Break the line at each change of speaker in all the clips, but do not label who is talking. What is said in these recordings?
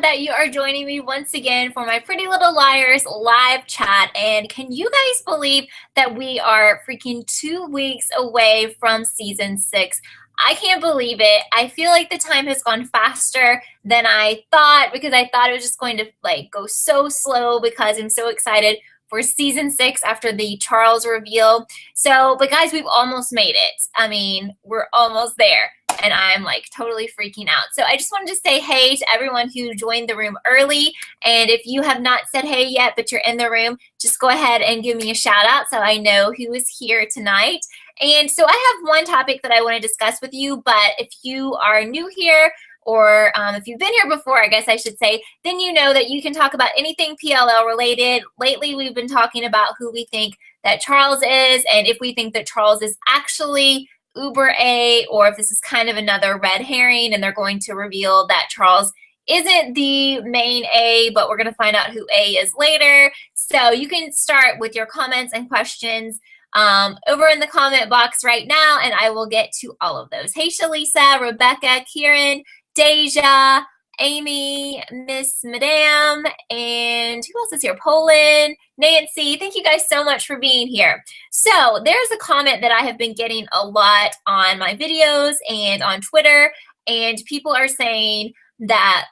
glad that you are joining me once again for my Pretty Little Liars live chat. And can you guys believe that we are freaking 2 weeks away from season 6? I can't believe it. I feel like the time has gone faster than I thought because I thought it was just going to go so slow because I'm so excited for season 6 after the Charles reveal. But guys, we've almost made it. I mean, we're almost there. And I'm totally freaking out. So I just wanted to say hey to everyone who joined the room early. And if you have not said hey yet, but you're in the room, just go ahead and give me a shout out so I know who is here tonight. And so I have one topic that I want to discuss with you, but if you are new here, or if you've been here before, I guess I should say, then you know that you can talk about anything PLL related. Lately, we've been talking about who we think that Charles is, and if we think that Charles is actually Uber A, or if this is kind of another red herring and they're going to reveal that Charles isn't the main A, but we're going to find out who A is later. So you can start with your comments and questions over in the comment box right now, and I will get to all of those. Hey, Shalisa, Rebecca, Kieran, Deja, Amy, Miss Madame, and who else is here? Poland, Nancy. Thank you guys so much for being here. So there's a comment that I have been getting a lot on my videos and on Twitter, and people are saying that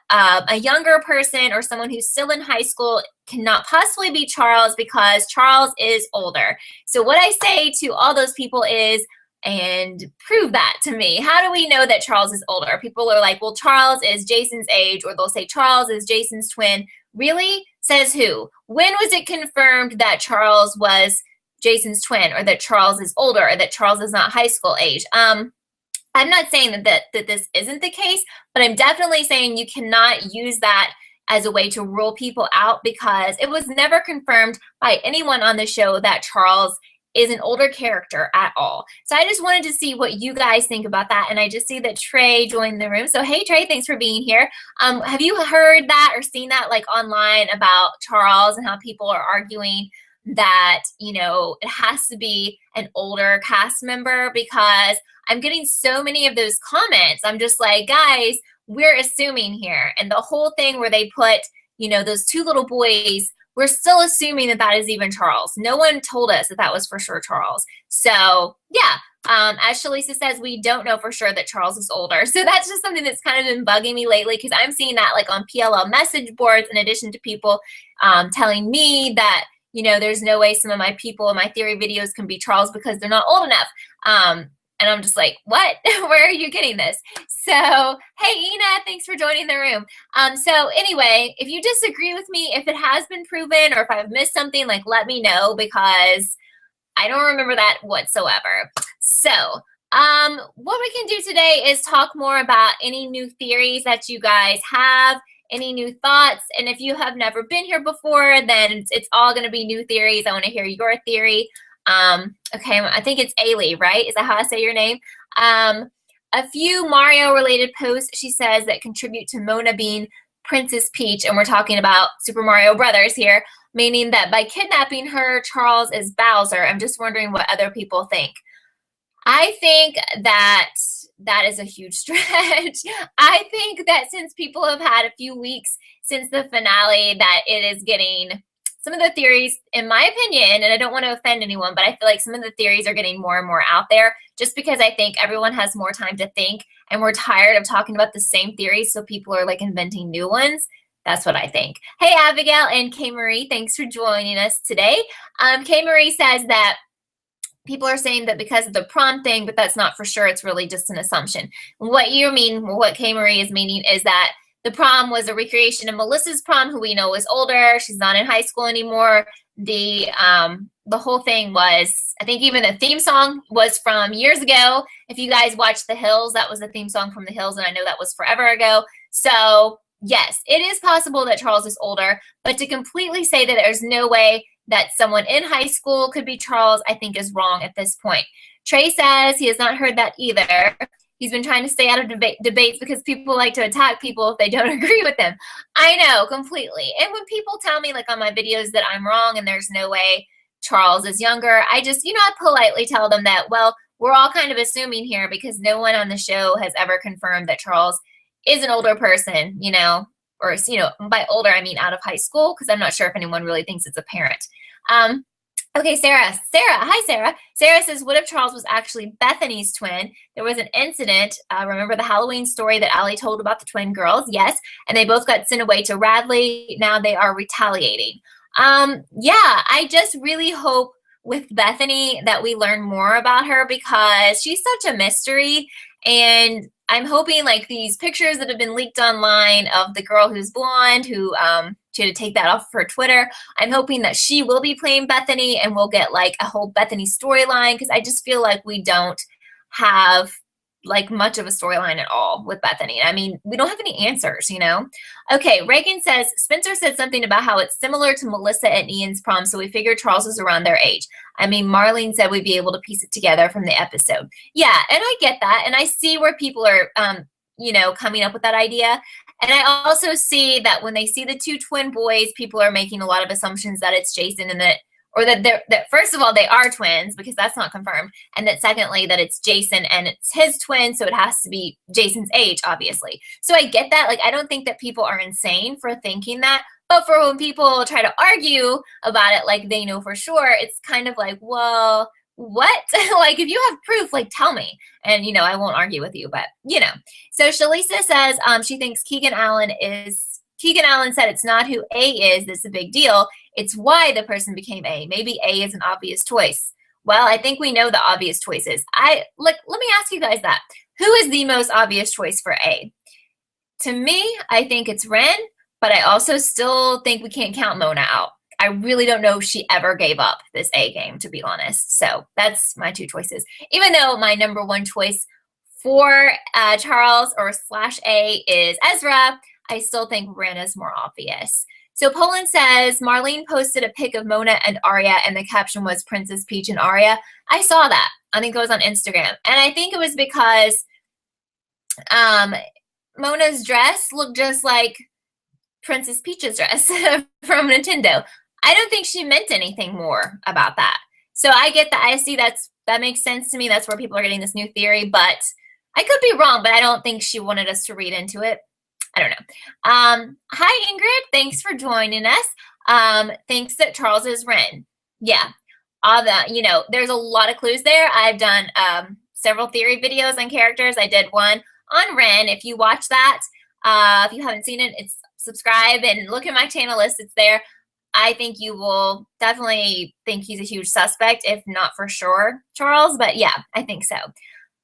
a younger person or someone who's still in high school cannot possibly be Charles because Charles is older. So what I say to all those people is, and prove that to me. How do we know that Charles is older? People are like, well, Charles is Jason's age, or they'll say Charles is Jason's twin. Really? Says who? When was it confirmed that Charles was Jason's twin, or that Charles is older, or that Charles is not high school age? I'm not saying that this isn't the case, but I'm definitely saying you cannot use that as a way to rule people out because it was never confirmed by anyone on the show that Charles is an older character at all. So I just wanted to see what you guys think about that. And I just see that Trey joined the room. So hey, Trey, thanks for being here. Have you heard that or seen that online about Charles and how people are arguing that, it has to be an older cast member? Because I'm getting so many of those comments. I'm just like, guys, we're assuming here. And the whole thing where they put, those two little boys, we're still assuming that that is even Charles. No one told us that that was for sure Charles. So yeah, as Shalisa says, we don't know for sure that Charles is older. So that's just something that's kind of been bugging me lately because I'm seeing that on PLL message boards, in addition to people telling me that, there's no way some of my people in my theory videos can be Charles because they're not old enough. And I'm just like, what? Where are you getting this? So, hey, Ina, thanks for joining the room. So anyway, if you disagree with me, if it has been proven or if I've missed something, let me know because I don't remember that whatsoever. So what we can do today is talk more about any new theories that you guys have, any new thoughts. And if you have never been here before, then it's all going to be new theories. I want to hear your theory. Okay, I think it's Ailey, right? Is that how I say your name? A few Mario related posts, she says, that contribute to Mona being Princess Peach, and we're talking about Super Mario Brothers here, meaning that by kidnapping her, Charles is Bowser. I'm just wondering what other people think. I think that is a huge stretch. I think that since people have had a few weeks since the finale, that it is getting some of the theories, in my opinion, and I don't want to offend anyone, but I feel like some of the theories are getting more and more out there just because I think everyone has more time to think and we're tired of talking about the same theories, so people are inventing new ones. That's what I think. Hey, Abigail and K. Marie, thanks for joining us today. K. Marie says that people are saying that because of the prom thing, but that's not for sure. It's really just an assumption. What K. Marie is meaning is that the prom was a recreation of Melissa's prom, who we know is older. She's not in high school anymore. The whole thing was, I think even the theme song was from years ago. If you guys watched The Hills, that was the theme song from The Hills, and I know that was forever ago. So yes, it is possible that Charles is older, but to completely say that there's no way that someone in high school could be Charles, I think is wrong at this point. Trey says he has not heard that either. He's been trying to stay out of debates because people like to attack people if they don't agree with them. I know, completely. And when people tell me on my videos that I'm wrong and there's no way Charles is younger, I just, I politely tell them that, well, we're all kind of assuming here because no one on the show has ever confirmed that Charles is an older person, or, by older, I mean out of high school, because I'm not sure if anyone really thinks it's a parent. Okay, Sarah. Hi, Sarah. Sarah says, what if Charles was actually Bethany's twin? There was an incident. Remember the Halloween story that Allie told about the twin girls? Yes. And they both got sent away to Radley. Now they are retaliating. Yeah, I just really hope with Bethany that we learn more about her, because she's such a mystery. And I'm hoping, like, these pictures that have been leaked online of the girl who's blonde, who she had to take that off of her Twitter. I'm hoping that she will be playing Bethany and we'll get like a whole Bethany storyline, because I just feel like we don't have like much of a storyline at all with Bethany. I mean, we don't have any answers, Okay, Reagan says, Spencer said something about how it's similar to Melissa and Ian's prom, so we figured Charles is around their age. I mean, Marlene said we'd be able to piece it together from the episode. Yeah, and I get that, and I see where people are, coming up with that idea. And I also see that when they see the two twin boys, people are making a lot of assumptions that it's Jason and that first of all, they are twins, because that's not confirmed. And that secondly, that it's Jason and it's his twin. So it has to be Jason's age, obviously. So I get that. Like, I don't think that people are insane for thinking that. But for when people try to argue about it, like they know for sure, it's kind of like, well, what? Like, if you have proof, like, tell me. And, I won't argue with you, but, So Shalisa says she thinks Keegan Allen said it's not who A is that's a big deal. It's why the person became A. Maybe A is an obvious choice. Well, I think we know the obvious choices. Let me ask you guys that. Who is the most obvious choice for A? To me, I think it's Ren, but I also still think we can't count Mona out. I really don't know if she ever gave up this A game, to be honest. So that's my two choices. Even though my number one choice for Charles or /A is Ezra, I still think Ren is more obvious. So Poland says, Marlene posted a pic of Mona and Arya, and the caption was Princess Peach and Arya. I saw that. I think it was on Instagram. And I think it was because Mona's dress looked just like Princess Peach's dress from Nintendo. I don't think she meant anything more about that. So I get that. I see that makes sense to me. That's where people are getting this new theory, but I could be wrong, but I don't think she wanted us to read into it. I don't know. Hi, Ingrid. Thanks for joining us. Thinks that Charles is Ren. Yeah. There's a lot of clues there. I've done several theory videos on characters. I did one on Ren. If you watch that, if you haven't seen it, it's subscribe and look at my channel list. It's there. I think you will definitely think he's a huge suspect, if not for sure Charles. But yeah, I think so.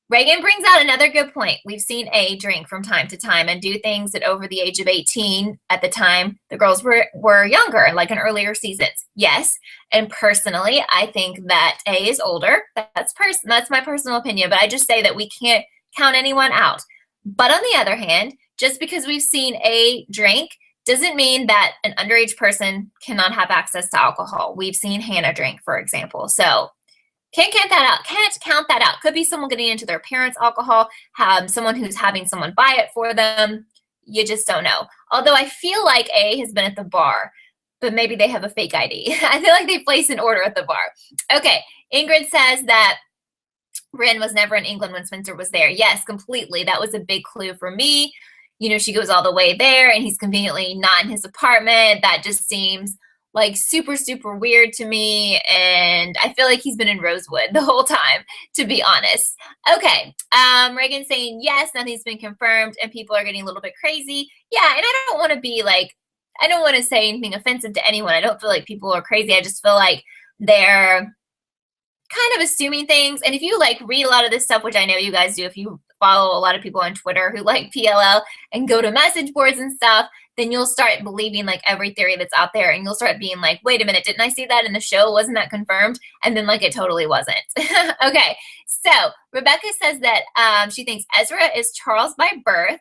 Reagan brings out another good point. We've seen A drink from time to time and do things that over the age of 18 at the time the girls were younger, like in earlier seasons. Yes. And personally, I think that A is older. That's my personal opinion, but I just say that we can't count anyone out. But on the other hand, just because we've seen A drink doesn't mean that an underage person cannot have access to alcohol. We've seen Hannah drink, for example. So can't count that out. Could be someone getting into their parents' alcohol, someone who's having someone buy it for them. You just don't know. Although I feel like A has been at the bar, but maybe they have a fake ID. I feel like they place an order at the bar. Okay, Ingrid says that Ren was never in England when Spencer was there. Yes, completely. That was a big clue for me. She goes all the way there and he's conveniently not in his apartment. That just seems like super, super weird to me. And I feel like he's been in Rosewood the whole time, to be honest. Okay. Reagan's saying, yes, nothing's been confirmed and people are getting a little bit crazy. Yeah. And I don't want to be like, I don't want to say anything offensive to anyone. I don't feel like people are crazy. I just feel like they're kind of assuming things. And if you like read a lot of this stuff, which I know you guys do, if you follow a lot of people on Twitter who like PLL and go to message boards and stuff, then you'll start believing like every theory that's out there and you'll start being like, wait a minute, didn't I see that in the show? Wasn't that confirmed? And then like it totally wasn't. Okay, so Rebecca says that she thinks Ezra is Charles by birth,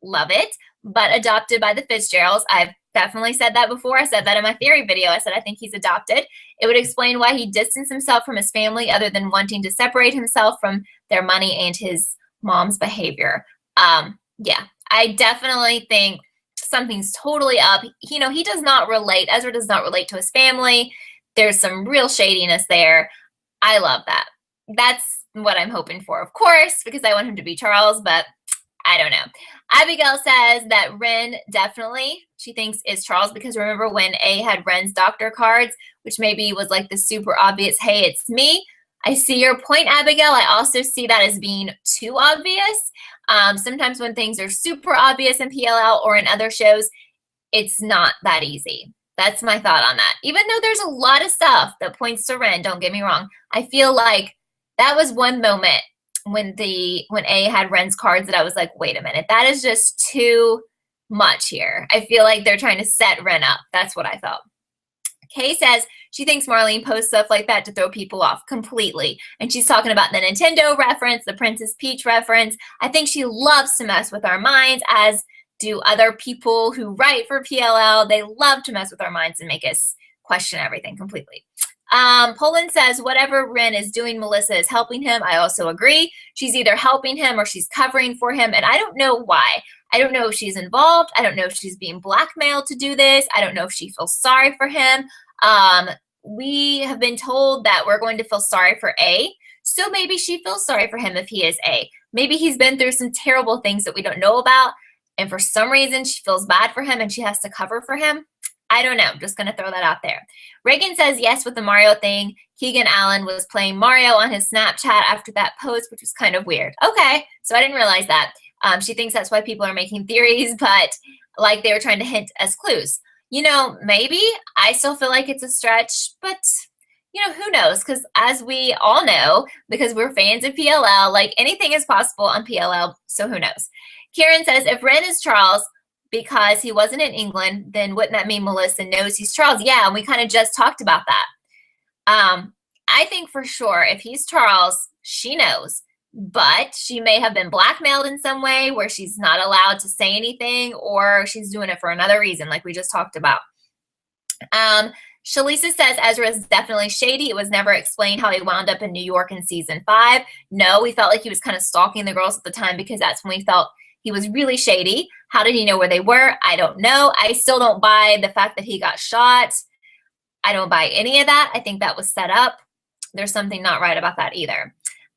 love it, but adopted by the Fitzgeralds. I've definitely said that before. I said that in my theory video. I said I think he's adopted. It would explain why he distanced himself from his family other than wanting to separate himself from their money and his mom's behavior. Yeah, I definitely think something's totally up. He does not relate. Ezra does not relate to his family. There's some real shadiness there. I love that. That's what I'm hoping for, of course, because I want him to be Charles, but I don't know. Abigail says that Ren definitely, she thinks, is Charles, because remember when A had Ren's doctor cards, which maybe was like the super obvious, hey, it's me. I see your point, Abigail. I also see that as being too obvious. Sometimes when things are super obvious in PLL or in other shows, it's not that easy. That's my thought on that. Even though there's a lot of stuff that points to Ren, don't get me wrong. I feel like that was one moment when A had Ren's cards that I was like, wait a minute, that is just too much here. I feel like they're trying to set Ren up. That's what I felt. Kay says she thinks Marlene posts stuff like that to throw people off completely. And she's talking about the Nintendo reference, the Princess Peach reference. I think she loves to mess with our minds, as do other people who write for PLL. They love to mess with our minds and make us question everything completely. Poland says whatever Ren is doing, Melissa is helping him. I also agree. She's either helping him or she's covering for him, and I don't know why. I don't know if she's involved. I don't know if she's being blackmailed to do this. I don't know if she feels sorry for him. We have been told that we're going to feel sorry for A, so maybe she feels sorry for him if he is A. Maybe he's been through some terrible things that we don't know about, and for some reason she feels bad for him and she has to cover for him. I don't know. I'm just going to throw that out there. Reagan says yes with the Mario thing. Keegan Allen was playing Mario on his Snapchat after that post, which was kind of weird. Okay, so I didn't realize that. She thinks that's why people are making theories, but like they were trying to hint as clues. You know, maybe. I still feel like it's a stretch, but, you know, who knows? Because as we all know, because we're fans of PLL, like anything is possible on PLL, so who knows? Karen says, if Ren is Charles because he wasn't in England, then wouldn't that mean Melissa knows he's Charles? Yeah, and we kind of just talked about that. I think for sure if he's Charles, she knows. But she may have been blackmailed in some way where she's not allowed to say anything, or she's doing it for another reason, like we just talked about. Shalisa says Ezra is definitely shady. It was never explained how he wound up in New York in season 5. No, we felt like he was kind of stalking the girls at the time because that's when we felt he was really shady. How did he know where they were? I don't know. I still don't buy the fact that he got shot. I don't buy any of that. I think that was set up. There's something not right about that either.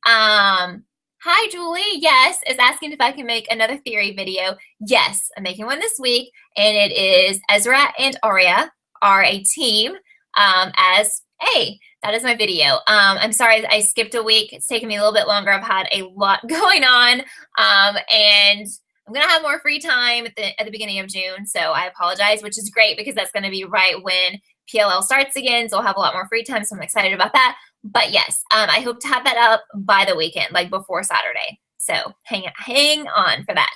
Hi, Julie. Yes, is asking if I can make another theory video. Yes, I'm making one this week, and it is Ezra and Arya are a team as A. That is my video. I'm sorry I skipped a week. It's taken me a little bit longer. I've had a lot going on, and I'm going to have more free time at the beginning of June, so I apologize, which is great because that's going to be right when PLL starts again, so I'll have a lot more free time, so I'm excited about that. But yes, I hope to have that up by the weekend, like before Saturday. So hang on for that.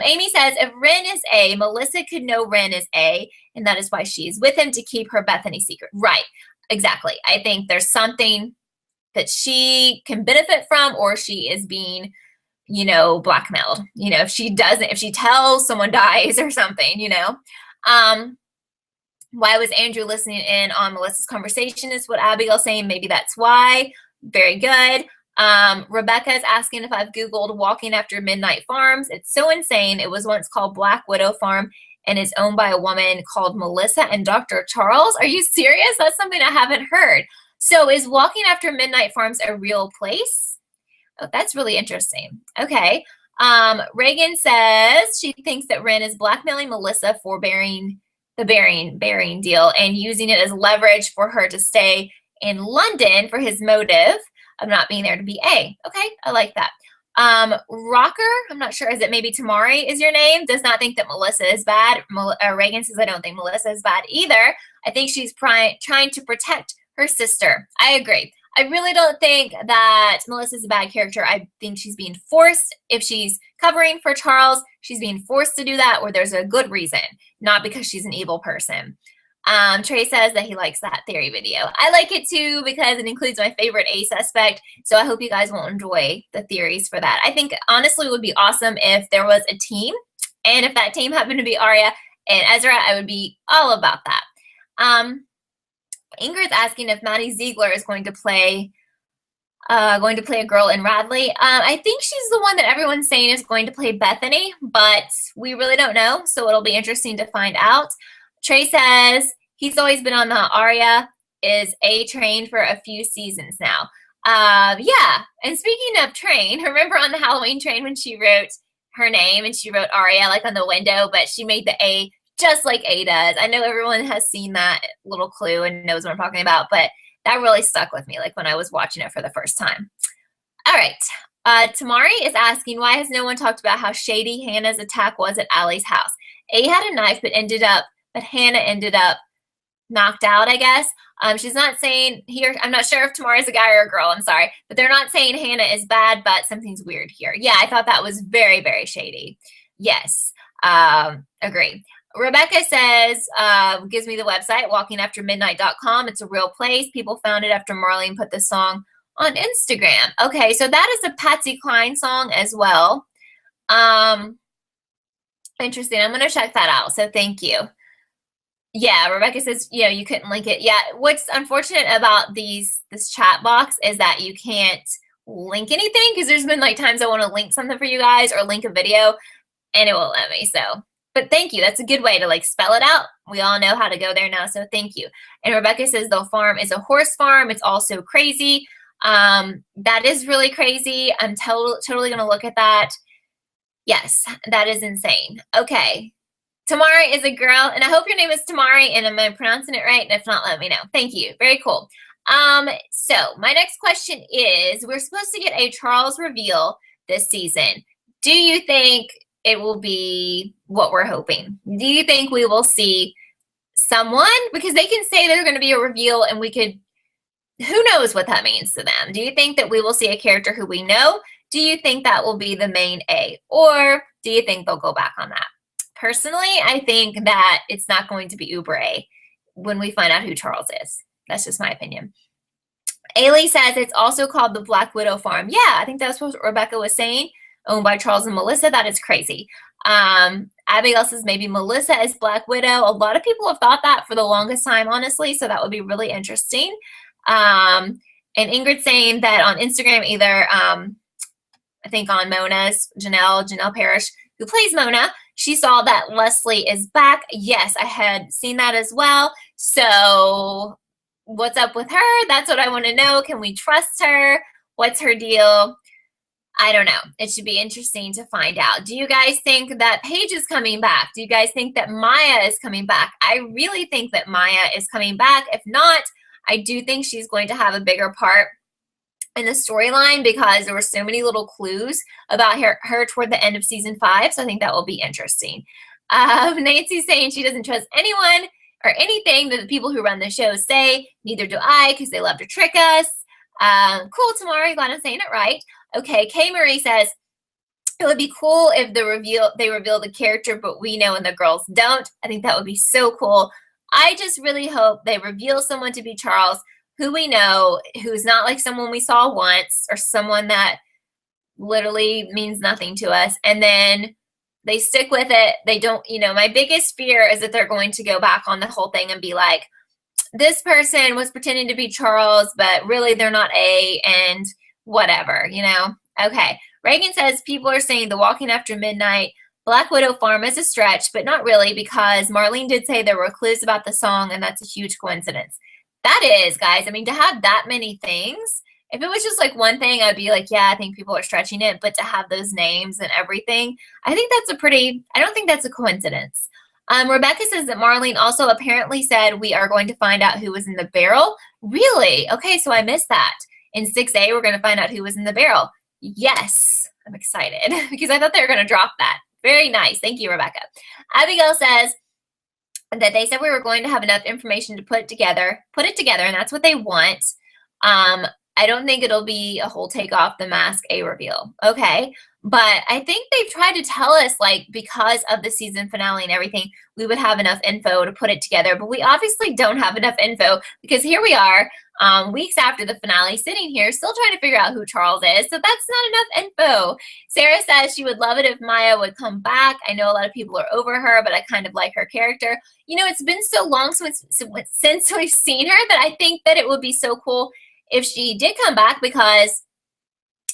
Amy says, if Ren is A, Melissa could know Ren is A, and that is why she's with him to keep her Bethany secret. Right, exactly. I think there's something that she can benefit from, or she is being, you know, blackmailed. You know, if she tells someone dies or something, you know. Why was Andrew listening in on Melissa's conversation is what Abigail's saying. Maybe that's why. Very good. Rebecca is asking if I've Googled Walking After Midnight Farms. It's so insane. It was once called Black Widow Farm and is owned by a woman called Melissa and Dr. Charles. Are you serious? That's something I haven't heard. So is Walking After Midnight Farms a real place? Oh, that's really interesting. Okay. Reagan says she thinks that Ren is blackmailing Melissa for bearing deal and using it as leverage for her to stay in London for his motive of not being there to be A. Okay, I like that. Rocker, I'm not sure, is it maybe Tamari is your name, does not think that Melissa is bad. Reagan says, I don't think Melissa is bad either. I think she's trying to protect her sister. I agree. I really don't think that Melissa's a bad character. I think she's being forced. If she's covering for Charles, she's being forced to do that where there's a good reason, not because she's an evil person. Trey says that he likes that theory video. I like it too because it includes my favorite A suspect. So I hope you guys will enjoy the theories for that. I think honestly it would be awesome if there was a team, and if that team happened to be Arya and Ezra, I would be all about that. Ingrid's asking if Maddie Ziegler is going to play a girl in Radley. I think she's the one that everyone's saying is going to play Bethany, but we really don't know, so it'll be interesting to find out. Trey says he's always been on the Arya is A train for a few seasons now. Yeah, and speaking of train, remember on the Halloween train when she wrote her name and she wrote Aria like on the window, but she made the A just like A does. I know everyone has seen that little clue and knows what I'm talking about, but that really stuck with me like when I was watching it for the first time. All right. Tamari is asking, why has no one talked about how shady Hannah's attack was at Allie's house? A had a knife, but Hannah ended up knocked out, I guess. She's not saying here, I'm not sure if Tamara's a guy or a girl, I'm sorry, but they're not saying Hannah is bad, but something's weird here. Yeah, I thought that was very, very shady. Yes, agree. Rebecca says, gives me the website, walkingaftermidnight.com. It's a real place. People found it after Marlene put the song on Instagram. Okay, so that is a Patsy Cline song as well. Interesting. I'm going to check that out. So thank you. Yeah, Rebecca says, you couldn't link it. Yeah, what's unfortunate about this chat box is that you can't link anything because there's been like times I want to link something for you guys or link a video and it won't let me. So, but thank you. That's a good way to like spell it out. We all know how to go there now. So thank you. And Rebecca says the farm is a horse farm. It's also crazy. That is really crazy. I'm totally going to look at that. Yes, that is insane. Okay. Tamari is a girl, and I hope your name is Tamari, and am I pronouncing it right? And if not, let me know. Thank you. Very cool. So my next question is, we're supposed to get a Charles reveal this season. Do you think it will be what we're hoping? Do you think we will see someone? Because they can say there's going to be a reveal, and we could, who knows what that means to them? Do you think that we will see a character who we know? Do you think that will be the main A? Or do you think they'll go back on that? Personally, I think that it's not going to be Uber A when we find out who Charles is. That's just my opinion. Ailey says it's also called the Black Widow Farm. Yeah, I think that's what Rebecca was saying. Owned by Charles and Melissa. That is crazy. Abigail says maybe Melissa is Black Widow. A lot of people have thought that for the longest time, honestly, so that would be really interesting. And Ingrid saying that on Instagram, either I think on Mona's, Janelle Parrish, who plays Mona, she saw that Leslie is back. Yes, I had seen that as well. So what's up with her? That's what I want to know. Can we trust her? What's her deal? I don't know. It should be interesting to find out. Do you guys think that Paige is coming back? Do you guys think that Maya is coming back? I really think that Maya is coming back. If not, I do think she's going to have a bigger part in the storyline because there were so many little clues about her toward the end of season 5. So I think that will be interesting. Nancy's saying she doesn't trust anyone or anything that the people who run the show say. Neither do I because they love to trick us. Cool, Tamara. Glad I'm saying it right. Okay, Kay Marie says, it would be cool if they reveal the character, but we know and the girls don't. I think that would be so cool. I just really hope they reveal someone to be Charles, who we know, who's not like someone we saw once or someone that literally means nothing to us. And then they stick with it. They don't, my biggest fear is that they're going to go back on the whole thing and be like, this person was pretending to be Charles, but really they're not A and whatever, Okay. Reagan says people are saying the Walking After Midnight Black Widow Farm is a stretch, but not really because Marlene did say there were clues about the song and that's a huge coincidence. That is, guys. I mean, to have that many things, if it was just like one thing, I'd be like, yeah, I think people are stretching it. But to have those names and everything, I think that's I don't think that's a coincidence. Rebecca says that Marlene also apparently said we are going to find out who was in the barrel. Really? Okay, so I missed that. In 6A, we're going to find out who was in the barrel. Yes, I'm excited because I thought they were going to drop that. Very nice. Thank you, Rebecca. Abigail says that they said we were going to have enough information to put it together, and that's what they want. I don't think it'll be a whole take off the mask A reveal. Okay. But I think they've tried to tell us, like, because of the season finale and everything, we would have enough info to put it together. But we obviously don't have enough info because here we are, weeks after the finale, sitting here still trying to figure out who Charles is. So that's not enough info. Sarah says she would love it if Maya would come back. I know a lot of people are over her, but I kind of like her character. It's been so long since we've seen her that I think that it would be so cool if she did come back because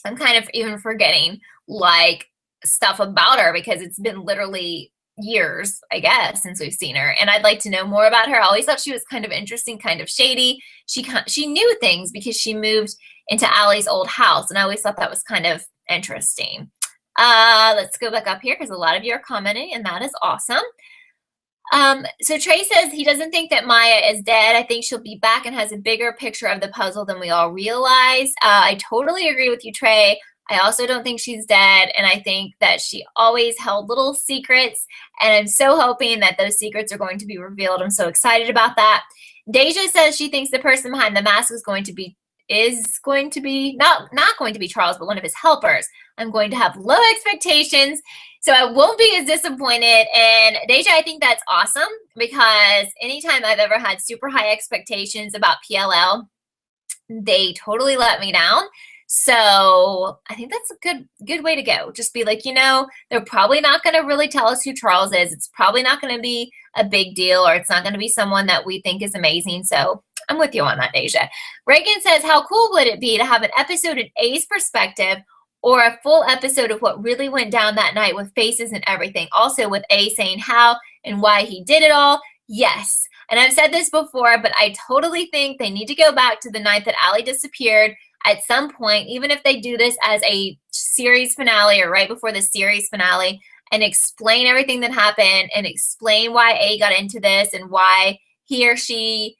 I'm kind of even forgetting like stuff about her because it's been literally years, I guess, since we've seen her. And I'd like to know more about her. I always thought she was kind of interesting, kind of shady. She knew things because she moved into Allie's old house. And I always thought that was kind of interesting. Let's go back up here because a lot of you are commenting, and that is awesome. So Trey says he doesn't think that Maya is dead. I think she'll be back and has a bigger picture of the puzzle than we all realize. I totally agree with you, Trey. I also don't think she's dead, and I think that she always held little secrets, and I'm so hoping that those secrets are going to be revealed. I'm so excited about that. Deja says she thinks the person behind the mask is going to be not going to be Charles, but one of his helpers. I'm going to have low expectations, so I won't be as disappointed. And Deja, I think that's awesome because anytime I've ever had super high expectations about PLL, they totally let me down. So I think that's a good way to go. Just be like, they're probably not going to really tell us who Charles is. It's probably not going to be a big deal, or it's not going to be someone that we think is amazing. So I'm with you on that, Deja. Reagan says, how cool would it be to have an episode in A's perspective or a full episode of what really went down that night with faces and everything? Also with A saying how and why he did it all. Yes. And I've said this before, but I totally think they need to go back to the night that Allie disappeared at some point, even if they do this as a series finale or right before the series finale, and explain everything that happened and explain why A got into this and why he or she,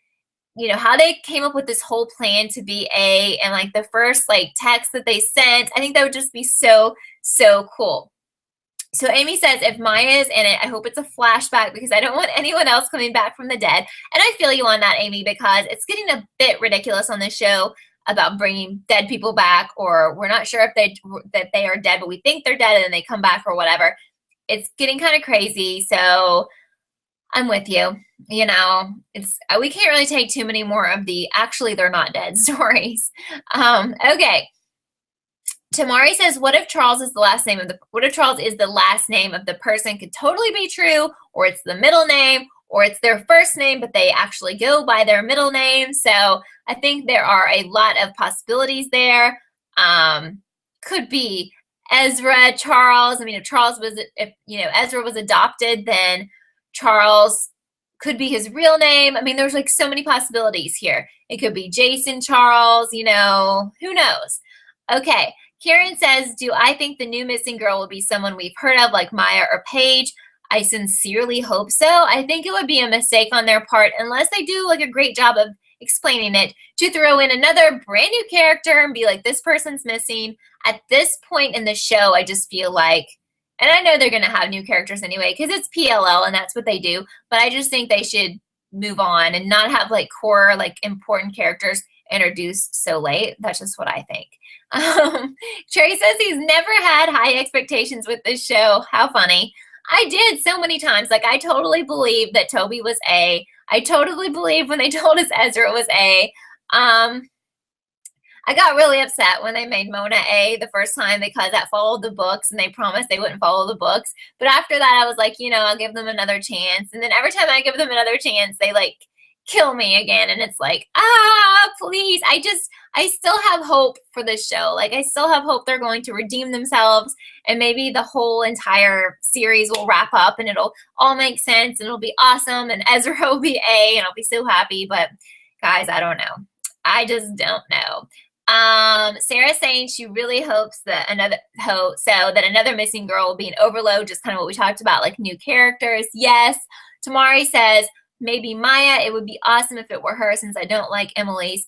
how they came up with this whole plan to be A, and like the first text that they sent. I think that would just be so, so cool. So Amy says, if Maya is in it, I hope it's a flashback because I don't want anyone else coming back from the dead. And I feel you on that, Amy, because it's getting a bit ridiculous on this show about bringing dead people back, or we're not sure if they are dead, but we think they're dead and then they come back or whatever. It's getting kind of crazy. So I'm with you. We can't really take too many more of the actually they're not dead stories. Okay. Tamari says, what if Charles is the last name of the person? Could totally be true, or it's the middle name, or it's their first name, but they actually go by their middle name. So I think there are a lot of possibilities there. Could be Ezra, Charles. I mean, if Ezra was adopted, then Charles could be his real name. I mean, there's so many possibilities here. It could be Jason Charles, who knows? Okay. Karen says, do I think the new missing girl will be someone we've heard of like Maya or Paige? I sincerely hope so. I think it would be a mistake on their part unless they do a great job of explaining it, to throw in another brand new character and be like, this person's missing. At this point in the show, I just feel like, and I know they're going to have new characters anyway because it's PLL and that's what they do, but I just think they should move on and not have core important characters introduced so late. That's just what I think. Trey says he's never had high expectations with this show. How funny. I did so many times. I totally believe that Toby was A. I totally believe when they told us Ezra was A. I got really upset when they made Mona A the first time because that followed the books and they promised they wouldn't follow the books. But after that, I was like, I'll give them another chance. And then every time I give them another chance, they kill me again. And it's please. I still have hope for this show. I still have hope they're going to redeem themselves and maybe the whole entire series will wrap up and it'll all make sense and it'll be awesome and Ezra will be A and I'll be so happy. But guys, I don't know. I just don't know. Sarah's saying she really hopes that another missing girl will be an overload, just kind of what we talked about, new characters. Yes. Tamari says, maybe Maya. It would be awesome if it were her since I don't like Emily's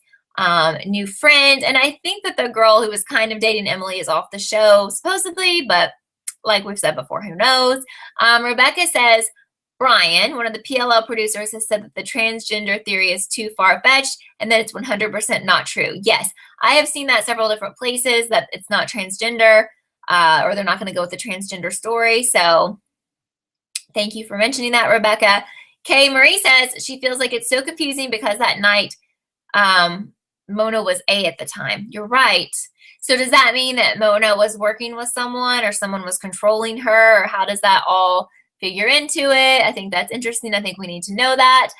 new friend. And I think that the girl who was kind of dating Emily is off the show, supposedly, but like we've said before, who knows? Rebecca says, Brian, one of the PLL producers, has said that the transgender theory is too far-fetched and that it's 100% not true. Yes, I have seen that several different places, that it's not transgender or they're not going to go with the transgender story. So thank you for mentioning that, Rebecca. Kay Marie says she feels like it's so confusing because that night Mona was A at the time. You're right. So does that mean that Mona was working with someone or someone was controlling her, or how does that all figure into it? I think that's interesting. I think we need to know that.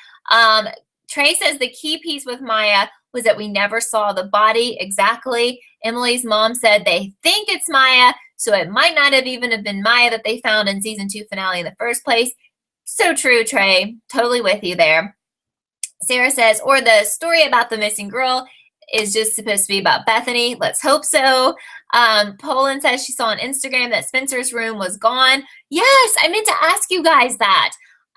Trey says the key piece with Maya was that we never saw the body exactly. Emily's mom said they think it's Maya, so it might not have even have been Maya that they found in season 2 finale in the first place. So true, Trey. Totally with you there. Sarah says, or the story about the missing girl is just supposed to be about Bethany. Let's hope so. Poland says she saw on Instagram that Spencer's room was gone. Yes, I meant to ask you guys that.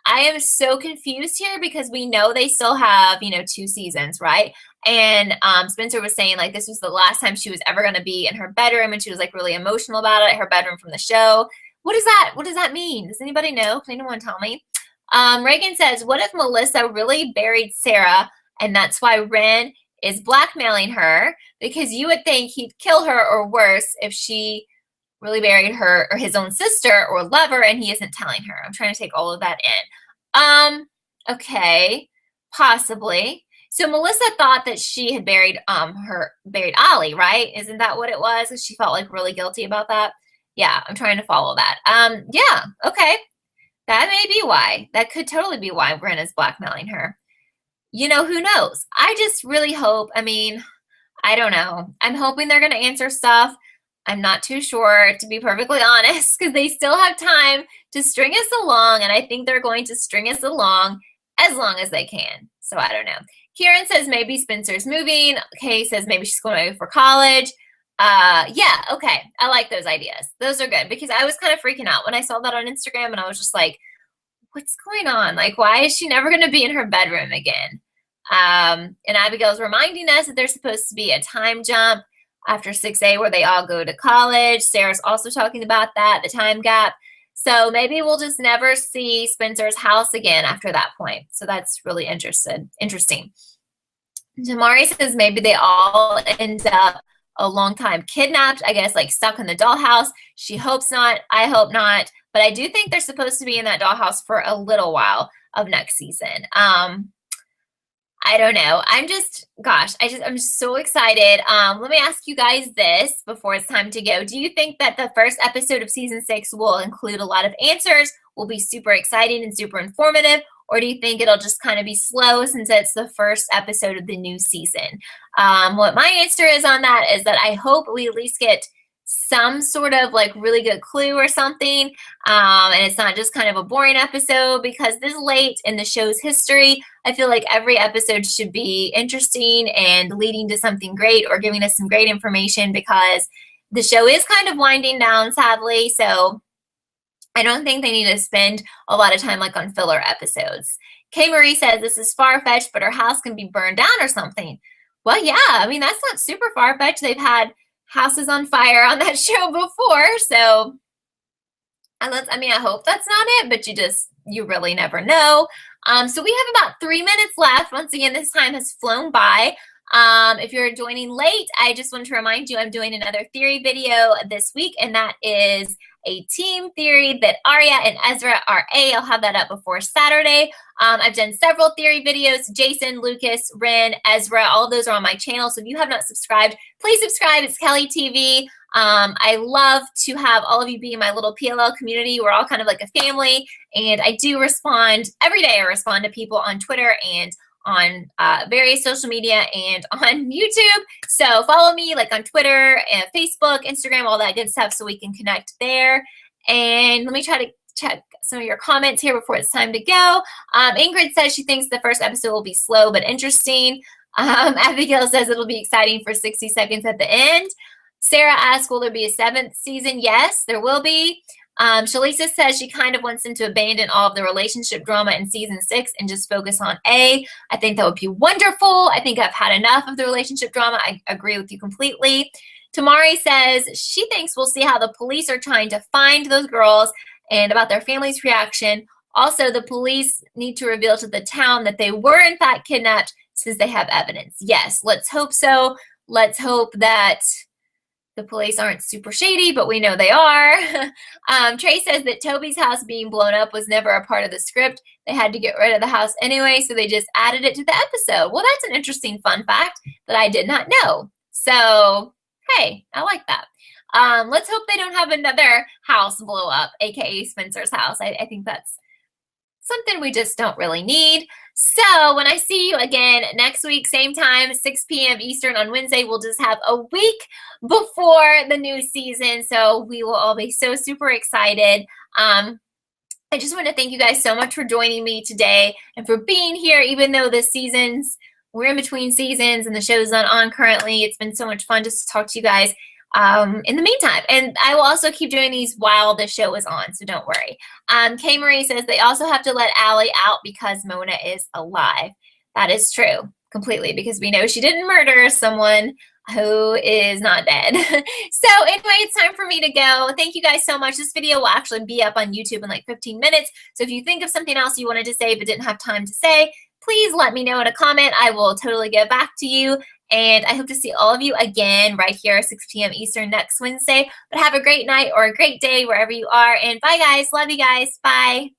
I am so confused here because we know they still have, 2 seasons, right? And Spencer was saying like this was the last time she was ever going to be in her bedroom, and she was like really emotional about it, her bedroom from the show. What is that? What does that mean? Does anybody know? Can anyone tell me? Reagan says, what if Melissa really buried Sarah and that's why Ren is blackmailing her? Because you would think he'd kill her or worse if she really buried her or his own sister or lover and he isn't telling her. I'm trying to take all of that in. Okay, possibly. So Melissa thought that she had buried Ollie, right? Isn't that what it was? Because she felt like really guilty about that. Yeah, I'm trying to follow that. Yeah, okay. That may be why. That could totally be why Ren is blackmailing her. Who knows? I just really hope, I don't know. I'm hoping they're going to answer stuff. I'm not too sure, to be perfectly honest, because they still have time to string us along, and I think they're going to string us along as they can. So I don't know. Kieran says maybe Spencer's moving. Kay says maybe she's going away for college. Yeah, okay. I like those ideas. Those are good because I was kind of freaking out when I saw that on Instagram, and I was just like, what's going on? Like, why is she never going to be in her bedroom again? And Abigail's reminding us that there's supposed to be a time jump after 6A where they all go to college. Sarah's also talking about that, the time gap. So maybe we'll just never see Spencer's house again after that point. So that's really interesting. Tamari says maybe they all end up a long time kidnapped, I guess, like stuck in the dollhouse. She hopes not. I hope not. But I do think they're supposed to be in that dollhouse for a little while of next season. I don't know. I'm so excited. Let me ask you guys this before it's time to go. Do you think that the first episode of season 6 will include a lot of answers, will be super exciting and super informative? Or do you think it'll just kind of be slow since it's the first episode of the new season? What my answer is on that is that I hope we at least get some sort of like really good clue or something. And it's not just kind of a boring episode, because this late in the show's history, I feel like every episode should be interesting and leading to something great or giving us some great information, because the show is kind of winding down, sadly. So I don't think they need to spend a lot of time like on filler episodes. Kay Marie says this is far-fetched, but her house can be burned down or something. Well, yeah, that's not super far-fetched. They've had houses on fire on that show before, so I hope that's not it, but you really never know. So we have about 3 minutes left. Once again, this time has flown by. If you're joining late, I just want to remind you I'm doing another theory video this week, and that is a team theory that Arya and Ezra are A. I'll have that up before Saturday. I've done several theory videos. Jason, Lucas, Ren, Ezra, all of those are on my channel. So if you have not subscribed, please subscribe. It's Kelly TV. I love to have all of you be in my little PLL community. We're all kind of like a family, and I do respond every day. I respond to people on Twitter and on various social media and on YouTube. So follow me like on Twitter and Facebook, Instagram, all that good stuff, so we can connect there. And let me try to check some of your comments here before it's time to go. Ingrid says she thinks the first episode will be slow but interesting. Abigail says it'll be exciting for 60 seconds at the end. Sarah asks, will there be a 7th season? Yes, there will be. Shalisa says she kind of wants them to abandon all of the relationship drama in season 6 and just focus on A. I think that would be wonderful. I think I've had enough of the relationship drama. I agree with you completely. Tamari says she thinks we'll see how the police are trying to find those girls and about their family's reaction. Also, the police need to reveal to the town that they were in fact kidnapped since they have evidence. Yes, let's hope so. Let's hope that the police aren't super shady, but we know they are. Trey says that Toby's house being blown up was never a part of the script. They had to get rid of the house anyway, so they just added it to the episode. Well, that's an interesting fun fact that I did not know. So, hey, I like that. Let's hope they don't have another house blow up, aka Spencer's house. I think that's something we just don't really need. So when I see you again next week, same time, 6 p.m. Eastern on Wednesday, we'll just have a week before the new season. So we will all be so super excited. I just want to thank you guys so much for joining me today and for being here, even though the seasons we're in between seasons and the show's not on currently. It's been so much fun just to talk to you guys in the meantime. And I will also keep doing these while the show is on, so don't worry. Kay Marie says they also have to let Allie out because Mona is alive. That is true, completely, because we know she didn't murder someone who is not dead. So anyway, it's time for me to go. Thank you guys so much. This video will actually be up on YouTube in like 15 minutes. So if you think of something else you wanted to say but didn't have time to say, please let me know in a comment. I will totally get back to you. And I hope to see all of you again right here at 6 p.m. Eastern next Wednesday. But have a great night or a great day wherever you are. And bye, guys. Love you guys. Bye.